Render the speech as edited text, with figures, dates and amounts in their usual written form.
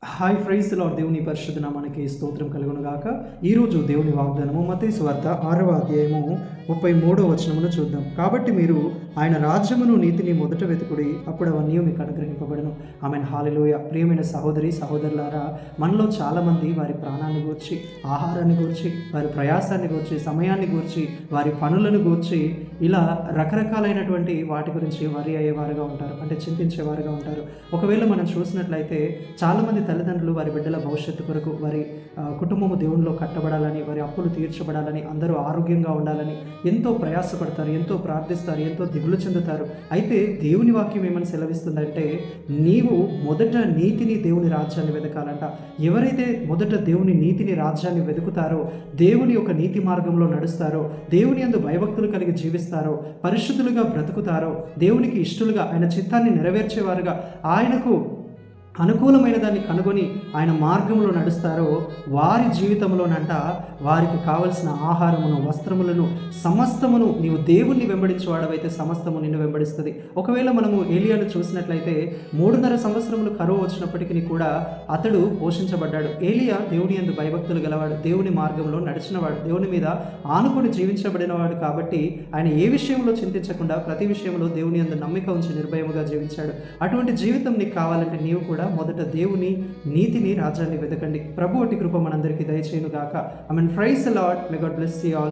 Hi praise the lord. దేవుని పరిశుద్ధ నామానికి స్తోత్రం కలుగును గాక. ఈరోజు దేవుని వాగ్దానము మత్తయి సువార్త 6వ అధ్యాయము 33వ వచనమును చూద్దాం. కాబట్టి మీరు ఆయన రాజ్యమును నీతిని మొదట వెతుకుడి, అప్పుడు అవన్నీ మీకు అనుగ్రహింపబడును. ఆమెన్. హల్లెలూయా. ప్రియమైన సహోదరి సహోదరులారా, మనలో చాలామంది వారి ప్రాణాన్ని గూర్చి, ఆహారాన్ని గూర్చి, వారి ప్రయాసాన్ని గూర్చి, సమయాన్ని గూర్చి, వారి పనులను గూర్చి ఇలా రకరకాలైనటువంటి వాటి గురించి వరి అయ్యేవారుగా ఉంటారు, అంటే చింతించేవారుగా ఉంటారు. ఒకవేళ మనం చూసినట్లయితే చాలామంది తల్లిదండ్రులు వారి బిడ్డల భవిష్యత్తు కొరకు, వారి కుటుంబము దేవునిలో కట్టబడాలని, వారి అప్పులు తీర్చబడాలని, అందరూ ఆరోగ్యంగా ఉండాలని ఎంతో ప్రయాసపడతారు, ఎంతో ప్రార్థిస్తారు, ఎంతో దిగులు చెందుతారు. అయితే దేవుని వాక్యం ఏమని సెలవిస్తుందంటే, నీవు మొదట నీతిని, దేవుని రాజ్యాన్ని వెతకాలంట. ఎవరైతే మొదట దేవుని నీతిని, రాజ్యాన్ని వెతుకుతారో, దేవుని యొక్క నీతి మార్గంలో నడుస్తారో, దేవుని యందు భయభక్తులు కలిగి జీవిస్తారో, పరిశుద్ధులుగా బ్రతుకుతారో, దేవునికి ఇష్టలుగా, ఆయన చిత్తాన్ని నెరవేర్చేవారుగా, ఆయనకు అనుకూలమైన దాన్ని కనుగొని ఆయన మార్గంలో నడుస్తారో, వారి జీవితంలోనంట వారికి కావలసిన ఆహారమును, వస్త్రములను, సమస్తమును, నీవు దేవుణ్ణి వెంబడించేవాడవైతే సమస్తము నిన్ను వెంబడిస్తుంది. ఒకవేళ మనము ఏలియాను చూసినట్లయితే 3.5 సంవత్సరములు కరువు వచ్చినప్పటికీ కూడా అతడు పోషించబడ్డాడు. ఏలియా దేవుని యందు భయభక్తులు గలవాడు, దేవుని మార్గంలో నడిచినవాడు, దేవుని మీద ఆనుకొని జీవించబడినవాడు. కాబట్టి ఆయన ఏ విషయంలో చింతించకుండా ప్రతి విషయంలో దేవుని యందు నమ్మిక ఉంచి నిర్భయముగా జీవించాడు. అటువంటి జీవితం నీకు కావాలంటే నీవు కూడా మొదట దేవుని నీతిని, రాజ్యాన్ని వెతకండి. ప్రభు అట్టి కృప మనందరికీ దయచేయును గాక. ఆమేన్. Praise the lord. May God bless you all.